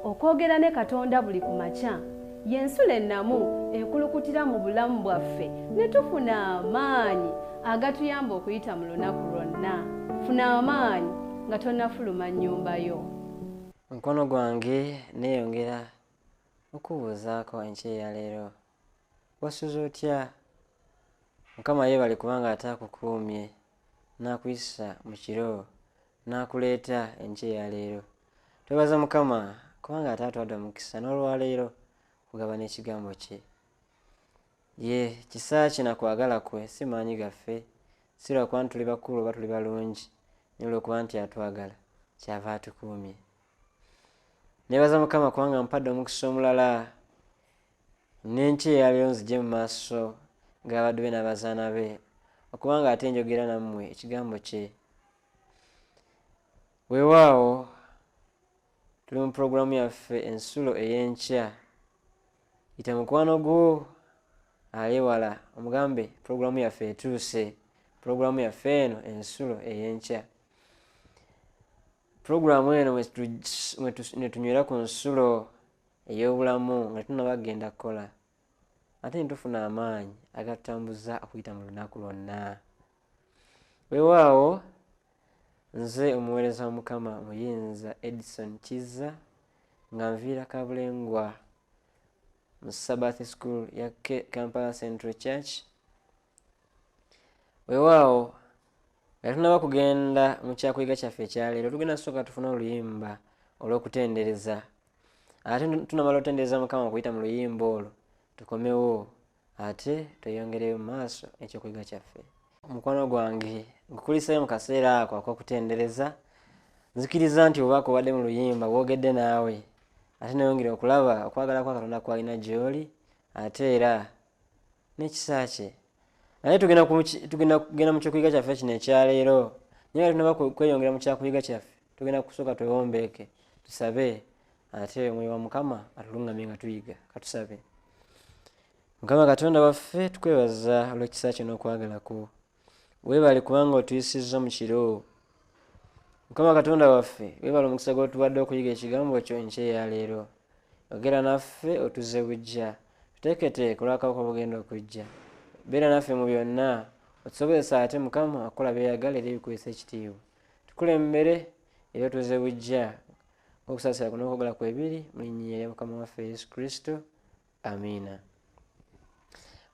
okwogera ne Katonda buli ku makya y'ensula ennamu ekulukutira mu bulamu bwaffe ne tufuna amaanyi agatuyamba okuyita mu lunaku lwonna. Funa amaanyi nga tonnafuluma nnyumba yo. Mukono gwange neeyongera okubuuzaako enkya leero. Wasuze otya? Mukama yeebale kubanga ataakukuumye n'akuyisa mu kiro n'akuleeta enkya leero. Twebaza Mukama kubanga ataatuwadde omukisa n'olwaleero kugabana ekigambo kye. Ye kisa kye na kwagala kwe, si maanyi gaffe, si lwakuba nti tuli bakulu oba tuli balungi, naye olw'okuba nti atwagala kyava atukuumye. Neebaza Mukama kubanga mpadde omukisa omulala n'enkya leero nzije mu maaso g'abaddu be n'abazaana be okubanga ate njogera nammwe ekigambo kye. Weewaawo tuli mu pulogulaamu yaffe ensulo ey'enkya. Yita mukwano gwo ali wala omugambe pulogulaamu yaffe etuuse. Pulogulaamu yaffe eno ensulo ey'enkya. Pulogulaamu eno mwe tunywera ku nsulo ey'obulamu nga tunnabagenda kukola, ate ne tufuna amaanyi agatutambuza okuyita mu lunaku lwonna. Weewaawo nze omuweereza wa Mukama Muyinza Edison Kizza nga nviira Kabulengwa mu Sabbath School ya Kampala Central Church. Weewaawo nga tunaba kugenda mu kyakuyiga kyaffe ekyaleero, tugenda sooka tufune oluyimba olw'okutendereza, ate tunamala otendereza Mukama okuyita mu luyimba olwo tukomewo ate tweyongereyo mu maaso ekyokuyiga kyaffe. Mukwano gwange nkukulisayo mu kaseera ako ak'okutendereza. Nzikiriza nti obaako obadde mu luyimba bwogedde naawe ate neyongera okulaba okwagala kwa Katonda kwalina gy'oli ate era n'ekisa kye. Naye tugenda kugenda mu kyokuyiga kyaffe kino ekyaleero, naye tunaba kweyongera mu kyakuyiga kyaffe tugenda kusooka twewombeeke tusabe ate omwoyo wa Mukama atulungamye nga tuyiga. Katusabe. Mukama Katonda waffe tukwebaza olw'ekisa kyo n'okwagala kwo. Weebale kubanga otuyisizza mu kiro. Mukama Katonda waffe weebale omukisa gw'otuwadde okuyiga ekigambo kyo enkya leero. Yogera naffe otuze bujja, tuteeketeeke olw'akawuka obugenda okujja. Beera naffe mu byonna, otusobozesa ate Mukama okukola by'oyagala era ebikuweesa ekitiibwa. Tukulembere era otuze bujja okusaasira kuno okwagala kwebiri mu linnya lya Mukama waffe Yesu Kristo. Amiina.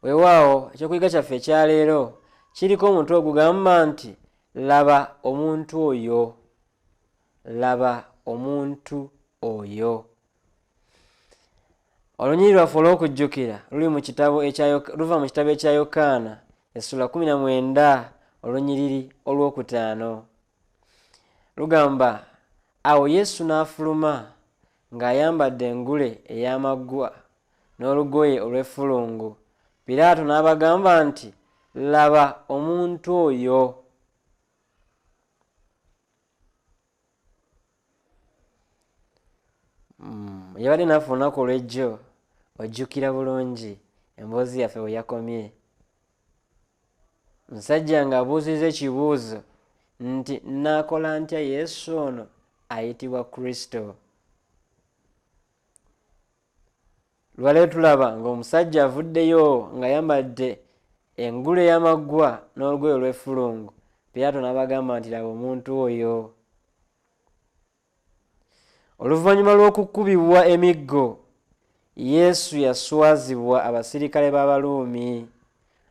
Weewaawo ekyokuyiga kyaffe ekyaleero kiriko omutwe ogugamba nti laba omuntu oyo. Laba omuntu oyo. Olunyiriri lwaffe olw'okujjukira luva mu kitabo ekya Yokaana essula 19 olunyiriri olw'okutaano. Lugamba, awo Yesu n'afuluma ng'ayambadde engule ey'amaggwa n'olugoye olw'effulungu. Piraato n'abagamba nti, laba omuntu oyo. Yabadde naffe olunaku olw'ejjo ojjukira bulungi emboozi yaffe bwe yakomye. Musajja ng'abuuzizza ekibuuzo nti naakola ntya Yesu ono ayitibwa Kristo? Lwaleero tulaba ng'omusajja avuddeyo ng'ayambadde engule y'amaggwa n'olugoye olw'effulungu. Piraato n'abagamba nti laba omuntu oyo. Oluvannyuma lw'okukubibwa emiggo, Yesu yaswazibwa abasirikale b'Abaruumi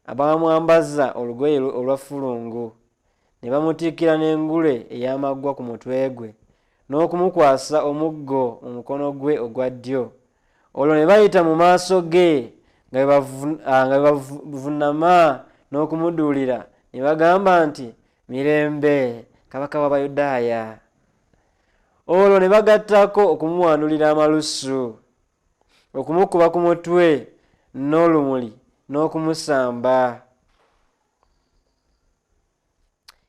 abamwambaza olugoye olwa ffulungu ne bamutiikira n'engule ey'amaggwa ku mutwe gwe n'okumukwasa omuggo mu mukono gwe ogwa ddyo. Olwo ne bayita mu maaso ge nga bavuunama n'okumuduulira ne bagamba nti, mirembe, kabaka w'Abayudaaya. Olwo ne bagattako okumuwandulira amalusu, okumukuba ku mutwe n'olumuli n'okumusamba.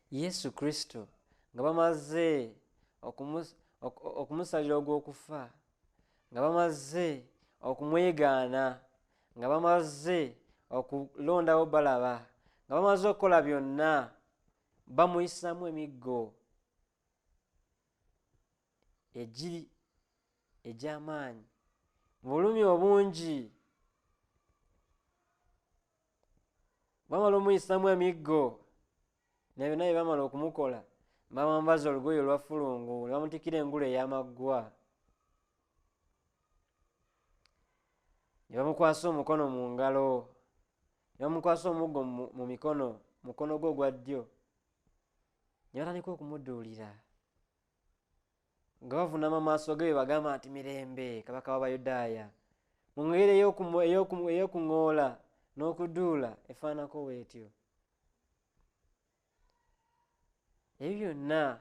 Yesu Kristo nga bamaze okumusalira ogw'okufa, nga bamaze okumwegaana, nga bamaze okulondawo Balaba, nga bamaze okukola byonna, bamuyisamu emiggo egiri egy'amaanyi mu bulumi obungi. Bamala omuyisamu emiggo ne byonna bye bamala okumukola bamwambaza olugoye olwa ffulungu ne bamutikira engulu ey'amaggwa ne bamukwasa omukono mu ngalo ne bamukwasa omuggo mu mukono gwe ogwa ddyo ne batandika okumuduulira nga bavuunama maaso ge bwe bagamba nti mirembe kabaka w'Abayudaaya mu ngeri ey'okuŋoola n'okuduula efaanako bw'etyo. Ebyo byonna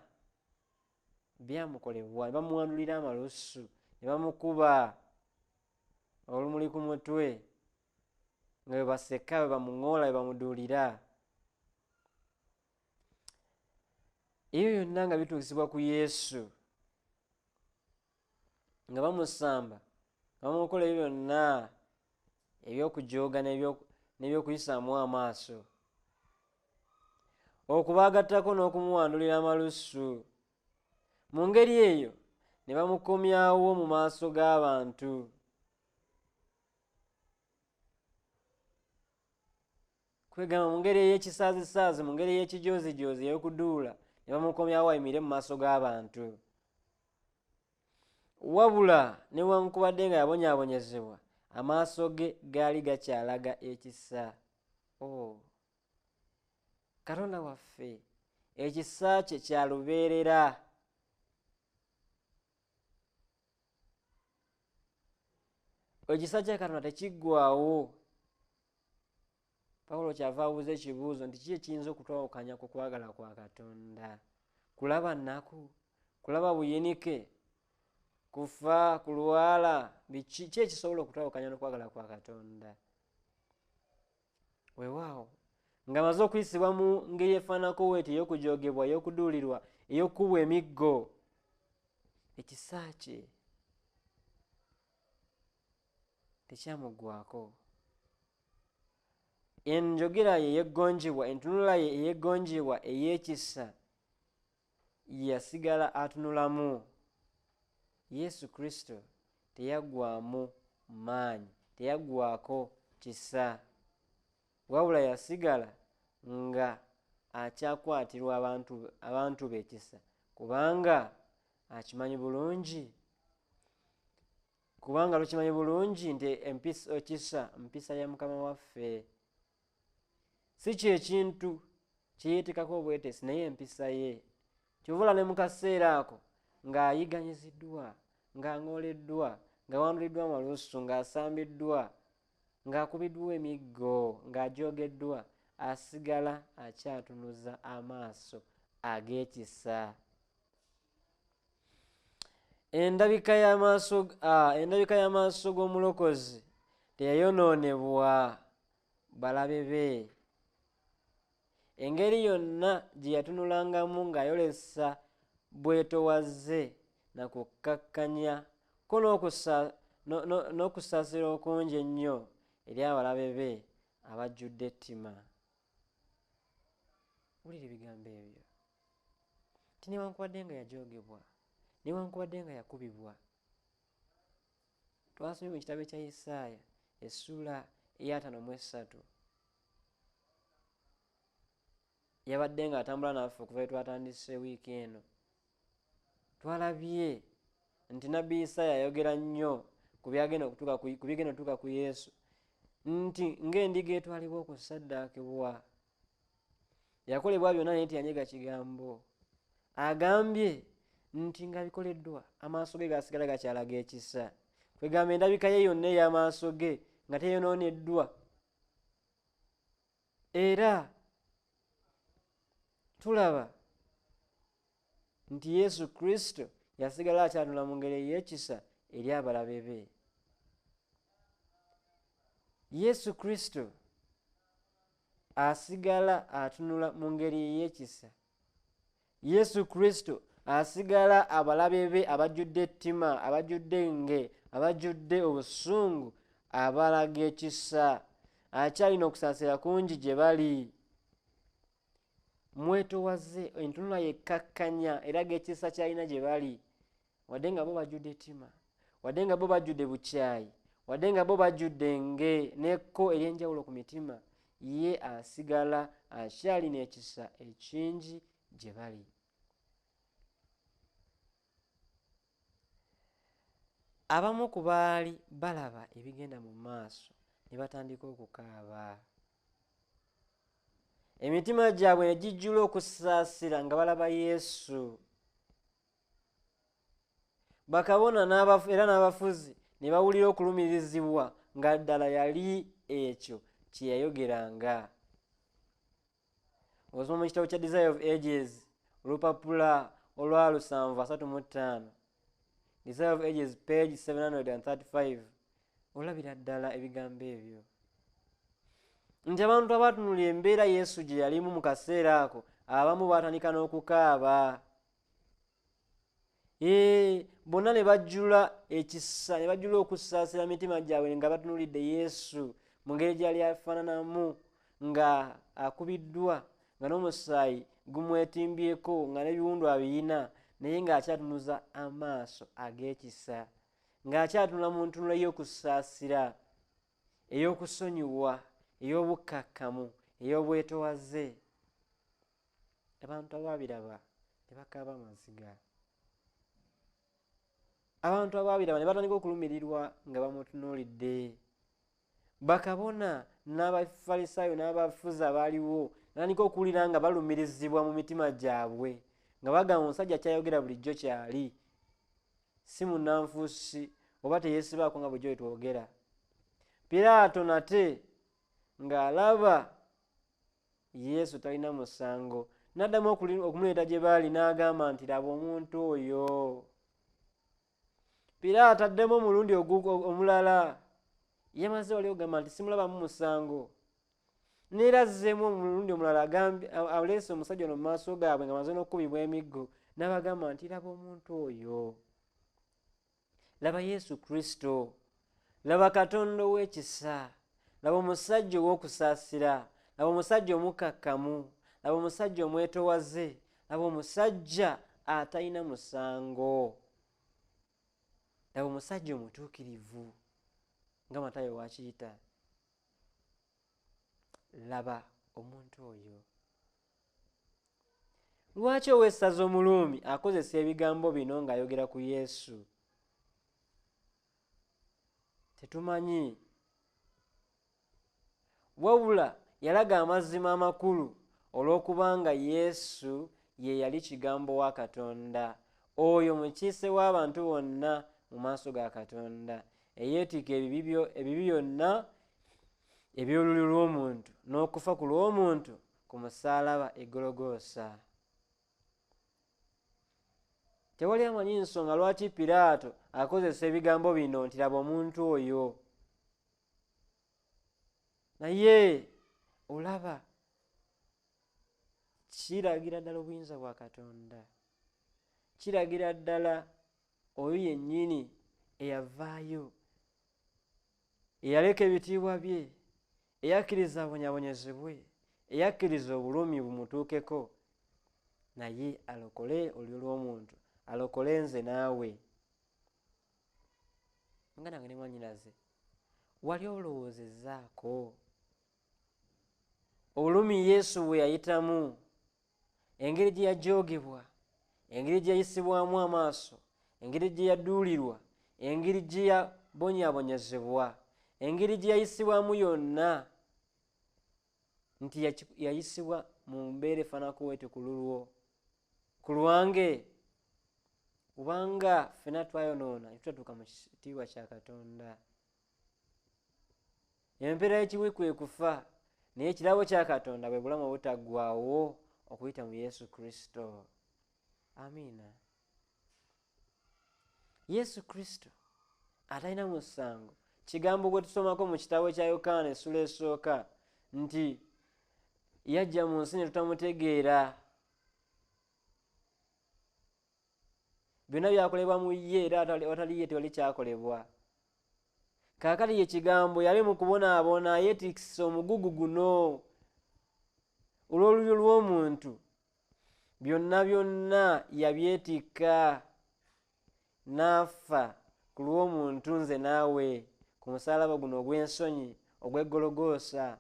byamukolebwa ne bamuwandulira amalusu ne bamukuba olumuli ku mutwe nga bwe baseka bwe bamuŋoola bwe bamuduulira. Ebyo byonna nga bituusibwa ku Yesu nga bamusamba nga bamukola ebyo byonna eby'okujooga n'eby'okuyisaamu amaaso, okubaagattako n'okumuwandulira amalusu. Mu ngeri eyo ne bamukomyawo mu maaso g'abantu. Kwegamba mu ngeri ey'ekisaazisaazi, mu ngeri ey'ekijoozijozi ey'okuduula ne bamukomyawo ayimire mu maaso g'abantu. Wabula newankubadde nga yabonyaabonyezebwa amaaso ge gaali gakyalaga ekisa. Katonda waffe ekisa kye kya lubeerera. Ekisa kya Katonda tekiggwaawo. Pawulo kyava abuuza ekibuuzo nti kiki ekiyinza okutwawukanya ku kwagala kwa Katonda? Kulaba nnaku? Kulaba buyinike? Kufa? Kulwala? Ki ekisobola okutwawukanya n'okwagala kwa Katonda? Weewaawo nga amaze okuyisibwa mu ngeri efaanako bw'etyo ey'okujoogebwa, ey'okuduulirwa, ey'okkubwa emiggo, ekisa kye tekyamuggwaako. Enjogera ye ey'eggonjebwa, entunula ye ey'eggonjebwa ey'ekisa yasigala atunulamu. Yesu Kristo teyaggwaamu maanyi, teyaggwaako kisa, wabula yasigala nga akyakwatirwa abantu be ekisa kubanga akimanyi bulungi. Kubanga tukimanyi bulungi nti ekisa mpisa ya Mukama waffe. Si kyekintu kye yeeteekako obwetesi naye empisa ye. Kyovula ne mu kaseera ako ng'ayiganyiziddwa, ng'angooleddwa, ng'awanduliddwa amalusu, ng'asambiddwa, ng'akubiddwa emiggo, ng'ajoogeddwa, asigala akyatunuza amaaso ag'ekisa. Endabika y'amaaso g'omulokozi teyayonoonebwa balabe be. Engeri yonna gye yatunulangamu ng'ayolesa bwetoowaze na kukkakkanya ko n'okusaasira okungi ennyo eri abalabe be abajjudde ettima. Wulira ebigambo ebyo ti newankubadde nga yajoogebwa, newankubadde nga yakubibwa. Twasomye mu kitabo ekya Isaaya essuula eya 53. Yabadde ng'atambula naffe okuva twatandise wiiki eno. Twalabye nti nnabbi Isaaya ayogera nnyo ku bigenda okutuuka ku Yesu, nti ng'endiga etwalibwa okusaddaakibwa. Yakolebwa byonna naye teyanyega kigambo. Agambye nti ng'abikoleddwa amaaso ge gaasigala gakyalaga ekisa. Kwegamba endabika ye yonna ey'amaaso ge nga teyonooneddwa. Era tulaba nti Yesu Kristo yasigala akyatunula mu ngeri ey'ekisa eri abalabe be. Yesu Kristo asigala atunula mu ngeri ey'ekisa. Yesu Kristo asigala abalabe be abajjudde ettima, abajjudde enge, abajjudde obusungu, abalaga ekisa. Akyalina okusaasira kungi gye bali. Mwetoowaze, entunula yekkakkanya eraga ekisa kyalina gye bali wadde nga bo bajjudde ettima, wadde nga bo bajjudde bukyayi, wadde nga bo bajjudde nekko ery'enjawulo ku mitima, ye asigala akyalina ekisa ekingi gye bali. Abamu ku baali balaba ebigenda mu maaso ne batandika okukaaba. Emitima gyabwe ne gijjula okusaasira nga balaba Yesu. Bakabona era n'abafuzi ne bawulira okulumirizibwa nga ddala yali ekyo kye yayogeranga. Osoma mu kitabo kya Desire of Ages olupapula olwa 735, Desire of Ages page 735, olabira ddala ebigambo ebyo nti abantu abaatunulira embeera Yesu gye yalimu mu kaseera ako abamu baatandika n'okukaaba. Bonna ne bajjula ekisa, ne bajjula okusaasira mitima gyabwe nga batunulidde Yesu mu ngeri gy'ali afaananamu, nga akubiddwa, nga n'omusaayi gumwetimbyeko, nga n'ebiwundu abiyina, naye ng'akyatunuza amaaso ag'ekisa, ng'akyatunula mu ntunula ey'okusaasira, ey'okusonyiwa, ey'obukkakkamu, ey'obwetowaze. Abantu abaabiraba ne bakaaba amaziga. Abantu abaabiraba ne batandika okulumirirwa nga bamutunuulidde. Bakabona n'Abafalisaayo n'abafuzi abaaliwo natandika okuwulira nga balumirizibwa mu mitima gyabwe, nga bagamba omusajja kyayogera bulijjo kyali, si munnanfuusi oba teyeesibaako nga bulijjo bwe twogera. Piraato nate ng'alaba Yesu talina musango n'addamu okumuleeta gye baali n'agamba nti laba omuntu oyo. Piraato addemu omulundi omulala, yamaze wali ogamba nti simulabamu musango, neera azzeemu omulundi omulala aleese omusajja ono mu maaso gaabwe nga maze n'okukubibwa emiggo, n'abagamba nti laba omuntu oyo, laba Yesu Kristo, laba Katonda ow'ekisa, laba omusajja ow'okusaasira, laba omusajja omukkakkamu, laba omusajja omwetowaze, laba omusajja atalina musango, laba omusajja omutuukirivu nga Matayo bw'akiyita. Laba omuntu oyo. Lwaki owessaza Omuluumi akozesa ebigambo bino ng'ayogera ku Yesu? Tetumanyi, wabula yalaga amazima amakulu olw'okubanga Yesu ye yali kigambo wa Katonda, oyo mukiise w'abantu bonna mu maaso ga Katonda, eyeetika ebibi byonna eby'olulyo lw'omuntu n'okufa ku lw'omuntu ku musaalaba e Gologoosa. Tewali amanyi nsonga lwaki Piraato akozesa ebigambo bino nti laba omuntu oyo. Naye olaba kiragira ddala obuyinza bwa Katonda, kiragira ddala oyo yennyini eyavaayo, eyaleka ebitiibwa bye, eyakkiriza abonyabonyezebwe, eyakkiriza obulumi bumutuukeko, naye alokole olulyo lw'omuntu, alokole nze naawe. Nga nange ne mwannyinaze, wali olowoozezaako obulumi Yesu bwe yayitamu, engeri gye yajoogebwa, engeri gye yayisibwamu amaaso, engeri gye yaduulirwa, engeri gye yabonyaabonyezebwa, engeri gye yayisibwamu yonna, nti yayisibwa mu mbeera efaanako bw'etyo ku lulwo, ku lwange, kubanga ffenna twayonoona ne tutatuuka mu kitiibwa kya Katonda. Empeera y'ekibi kwe kufa, naye ekirabo kya Katonda bwe bulamu obutaggwaawo okuyita mu Yesu Kristo. Amiina. Yesu Kristo atalina musango, kigambo gwe tusomako mu kitabo kya Yokaana essula esooka nti yajja mu nsi ne tutamutegeera, byonna byakolebwa mu ye era awatali ye tewali kyakolebwa. Kaakati ye kigambo yali mu kubonaabona yeetikisa omugugu guno olw'olulyo lw'omuntu, byonna byonna yabyetikka n'afa ku lw'omuntu nze naawe ku musalaba guno ogw'ensonyi ogw'eggologoosa.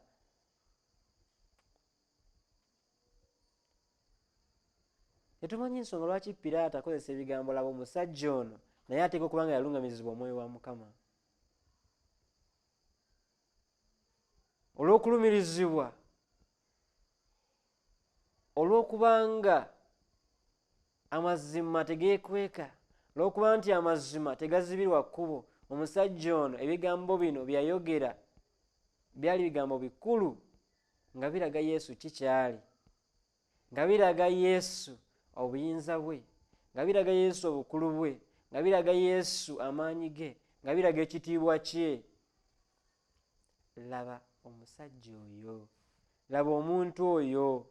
Tetumanyi ensonga lwaki Piraato akozesa ebigambo laba omusajja ono naye ateeka okuba nga yalungamizibwa Omwoyo wa Mukama. Olw'okulumirizibwa, olw'okubanga amazima tegeekweka, olw'okuba nti amazima tegazibirwa kkubo, omusajja ono ebigambo bino bye yayogera byali bigambo bikulu nga biraga Yesu kikyali, nga biraga Yesu obuyinza bwe, nga biraga Yesu obukulu bwe, nga biraga Yesu amaanyi ge, nga biraga ekitiibwa kye. Laba omusajja oyo, laba omuntu oyo.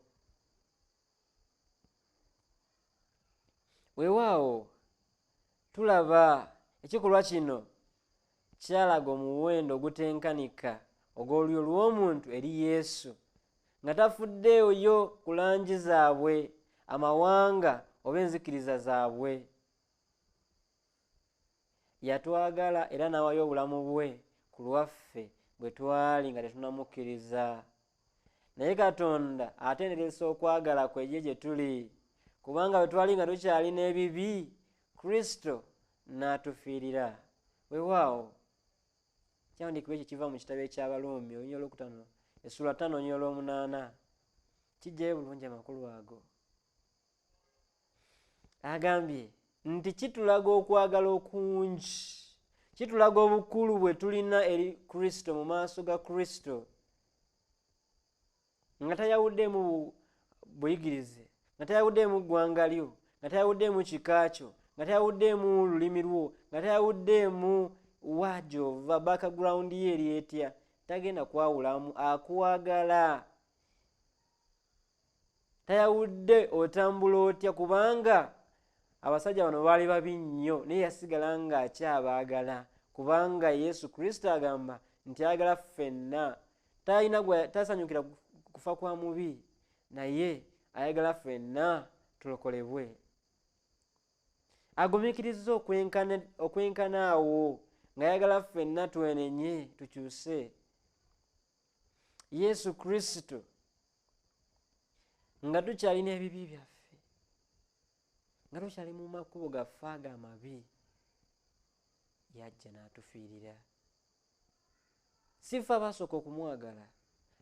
Weewaawo tulaba ekikolwa kino kyalaga omuwendo ogutenkanika ogw'olulyo lw'omuntu eri Yesu, nga tafuddeeyo ku langi zaabwe, amawanga oba enzikiriza zaabwe. Yatwagala era n'awaayo obulamu bwe ku lwaffe bwe twali nga tetunnamukkiriza. Naye Katonda atendereza okwagala kwe gye tuli, kubanga bwe twali nga tukyali n'ebibi, Kristo n'atufiirira. Weewaawo ekyawandiikibwa ekyo kiva mu kitabo eky'Abaluumi olunyiriri olwokutaano essula 5 olunyiriri olw'omunaana. Kijjayo bulungi amakulu ago. Agambye nti kitulaga okwagala okungi, kitulaga obukulu bwe tulina eri Kristo mu maaso ga Kristo, nga tayawuddeemu buyigirize, nga tayawuddeemu ggwanga lyo, nga tayawuddeemu kika kyo, nga tayawuddeemu lulimi lwo, nga tayawuddeemu wajova background ye eri etya, tagenda kwawulamu. Akwagala. Tayawudde otambula otya, kubanga abasajja bano baali babi nnyo naye yasigala ng'akyabaagala, kubanga Yesu Kristo agamba nti ayagala ffenna. Tasanyukira kufa kwa mubi, naye ayagala ffenna tulokolebwe. Agumiikiriza okwenkana awo ng'ayagala ffenna twenenye tukyuse. Yesu Kristo nga tukyalina ebibi byaffe, nga tukyali mu makubo gaffe ago amabi, yajja n'atufiirira. Si ffe abasooka okumwagala,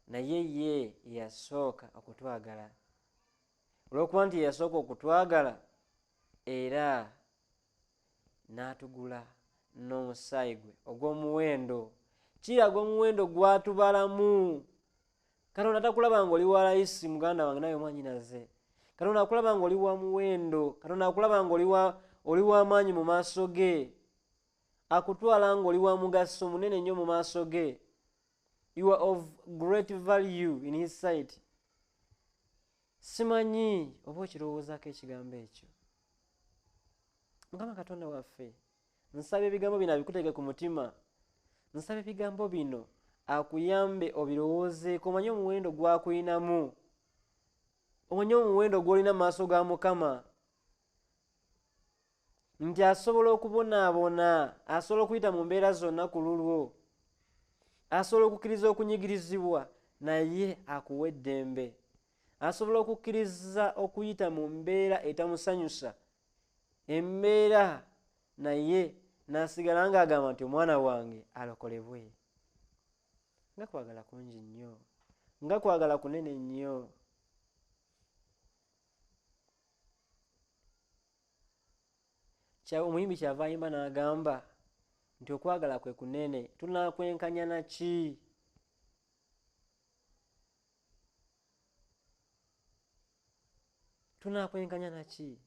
naye ye yasooka okutwagala. Olw'okuba nti yasooka okutwagala era n'atugula n'omusaayi gwe ogw'omuwendo. Kiraga omuwendo gw'atubalamu. Katonda takulaba ng'oli wa layisi muganda wange naye mwanyinaze. Katonda akulaba ng'oli wa muwendo. Katonda akulaba ng'oli w'amaanyi mu maaso ge. Akutwala ng'oli wa mugaso munene nnyo mu maaso ge. You are of great value in his sight. Simanyi oba okirowoozaako ekigambo ekyo. Mukama Katonda waffe, nsaba ebigambo bino abikuteeke ku mutima. Nsaba ebigambo bino akuyambe obirowoozeeko, omanye omuwendo gw'akulinamu, omanye omuwendo gw'olina mu maaso ga Mukama, nti asobola okubonaabona, asobola okuyita mu mbeera zonna ku lulwo, asobola okukkiriza okunyigirizibwa naye akuwa eddembe, asobola okukkiriza okuyita mu mbeera etamusanyusa, embeera naye n'asigala ng'agamba nti omwana wange alokolebwe. Nga kwagala kungi nnyo, nga kwagala kunene nnyo. Omuyimbi kyava ayimba n'agamba nti okwagala kwe kunene, tunaakwenkanya na ki? Tunaakwenkanya na ki?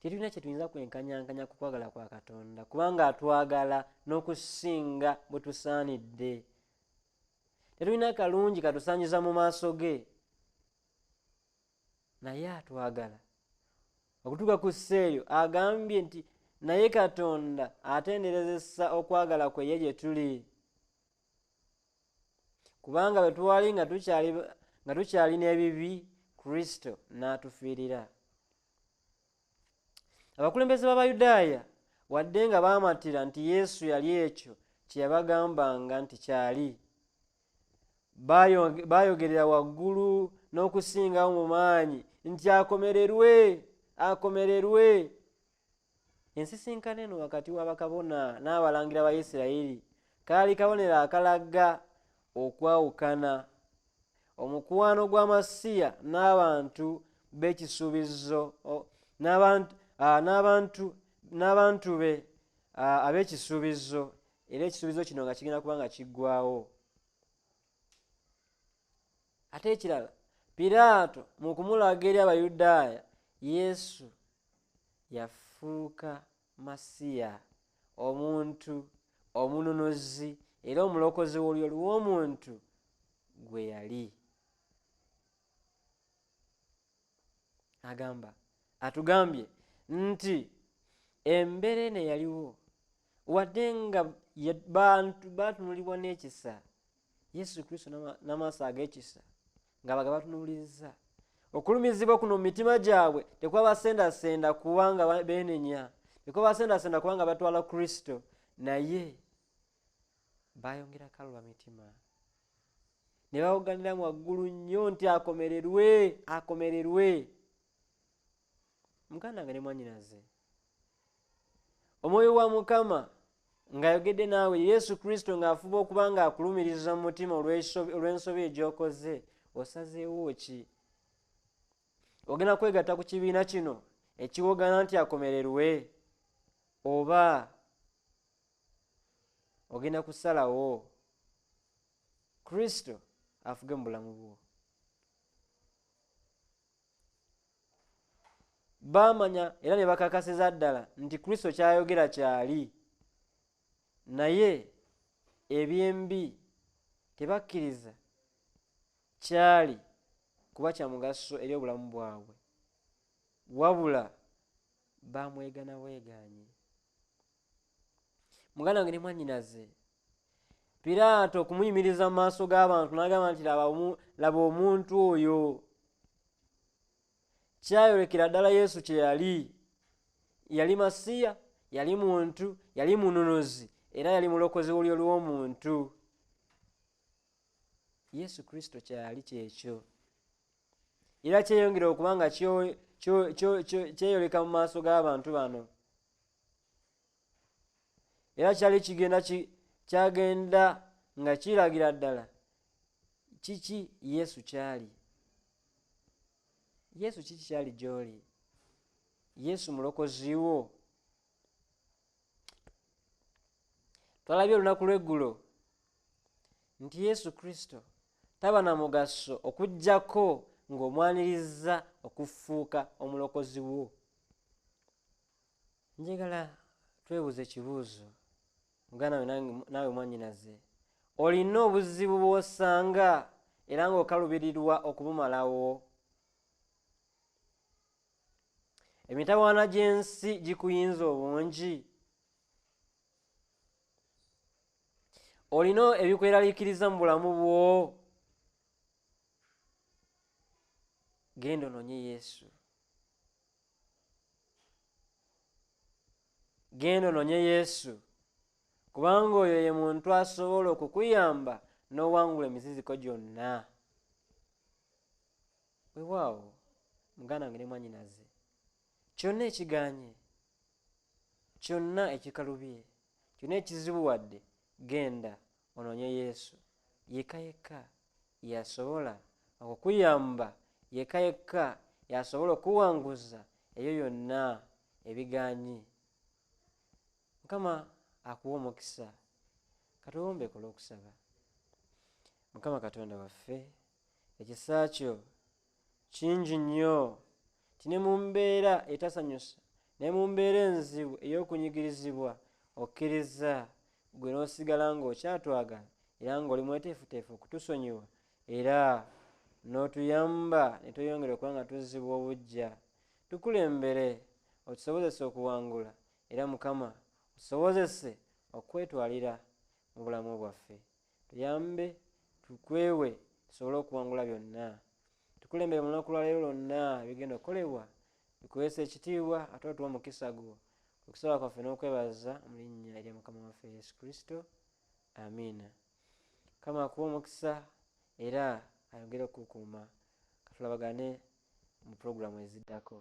Tetulina kye tuyinza kwenkanyankanya ku kwagala kwa Katonda, kubanga atwagala n'okusinga bwe tusaanidde. Tetulina kalungi katusaanyiza mu maaso ge, naye atwagala. Okutuuka ku sseeyo agambye nti naye Katonda atenderezesa okwagala kwe ye gye tuli, kubanga bwe twali nga tukyali n'ebibi, Kristo n'atufiirira. Abakulembeze b'Abayudaaya wadde nga baamatira nti Yesu yali ekyo kye yabagambanga nti kyali. Baayogerera waggulu n'okusingawo mu maanyi nti akomererwe, akomererwe. Ensisinkano eno wakati wa bakabona n'abalangira ba Isirayiri kaali kabonero akalaga okwawukana omukwano gwa Masiya n'abantu b'ekisuubizo n'abantu be ab'ekisuubizo, era ekisuubizo kino nga kigenda kuba nga kiggwaawo. Ate ekirala, Piraato mu kumulaga eri Abayudaaya, Yesu yafuuka Masiya, omuntu omununuzi era omulokozi w'olyo lw'omuntu gwe yali. Atugambye nti embeera eno eyaliwo wadde nga bantu baatunulibwa n'ekisa, Yesu Kristo n'amaaso ag'ekisa nga baga batunuuliriza. Okulumizibwa kuno mu mitima gyabwe tekwabasendasenda kubanga beenenya, tekwabasendasenda kubanga batwala Kristo, naye baayongera kalwa mitima ne bawoganira mu waggulu nnyo nti akomererwe, akomererwe. Muganda wange ne mwannyinaze, Omwoyo wa Mukama ng'ayogedde naawe, Yesu Kristo ng'afuba okuba ng'akulumiriza mu mutima olw'ensobi egy'okoze, osazeewo ki? Ogenda kwegatta ku kibiina kino ekiwogana nti akomererwe, oba ogenda kusalawo Kristo afuge mu bulamu bwo? Baamanya era ne bakakasiza ddala nti Kristo ky'ayogera kyali, naye ebyembi tebakkiriza kyali kuba kya mugaso eri obulamu bwabwe, wabula baamweganabweganye. Muganda wange ne mwannyinaze, Piraato okumuyimiriza mu maaso g'abantu n'agamba nti laba omuntu oyo, kyayolekera ddala Yesu kye yali. Yali Masiya, yali muntu, yali mununuzi era yali mulokozi w'olyo lw'omuntu. Yesu Kristo kyali kyekyo, era kyeyongera okuba nga kyeyoleka mu maaso g'abantu bano, era kyagenda nga kiragira ddala kiki Yesu kyali. Yesu kiki kyali gy'oli? Yesu mulokozi wo? Twalabye olunaku lw'eggulo nti Yesu Kristo taba na mugaso okuggyako ng'omwaniriza okufuuka omulokozi wo. Njagala twebuuze ekibuuzo, muganda we naawe mwannyinaze, olina obuzibu bw'osanga era ng'okalubirirwa okubumalawo? Emitawaana gy'ensi gikuyinza obungi? Olina ebikweraliikiriza mu bulamu bwo? Genda onoonye Yesu. Genda onoonye Yesu, kubanga oyo ye muntu asobola okukuyamba n'owangula emiziziko gyonna. Weewaawo muganda wange ne mwannyinaze, kyonna ekiganye, kyonna ekikalubye, kyonna ekizibuwadde, genda onoonye Yesu. Yekka yekka yasobola okukuyamba, yekka yekka yasobola okuwanguza ebyo byonna ebiganye. Mukama akuwa omukisa. Katuwombeeko olw'okusaba. Mukama Katonda waffe, ekisa kyo kingi nnyo, ti ne mu mbeera etasanyusa, ne mu mbeera enzibu ey'okunyigirizibwa, okkiriza gwe n'osigala ng'okyatwagala era ng'oli mweteefuteefu okutusonyiwa, era n'otuyamba ne tweyongera okuba nga tuzzibwa obuggya. Tukulembere otusobozese okuwangula, era Mukama tusobozese okwetwalira mu bulamu bwaffe. Tuyambe, tukwewe tusobole okuwangula byonna. Tukulembere mu lunaku lwa leero lwonna ebigenda okukolebwa, bikuweesa ekitiibwa ate otuwa omukisa gwo, Okusaba kwaffe n'okwebaza mu linnya erya Mukama waffe Yesu Kristo. Amiina. Kama akuwa omukisa era ayongere okukuuma. Katulabagane mu pulogulaamu eziddako.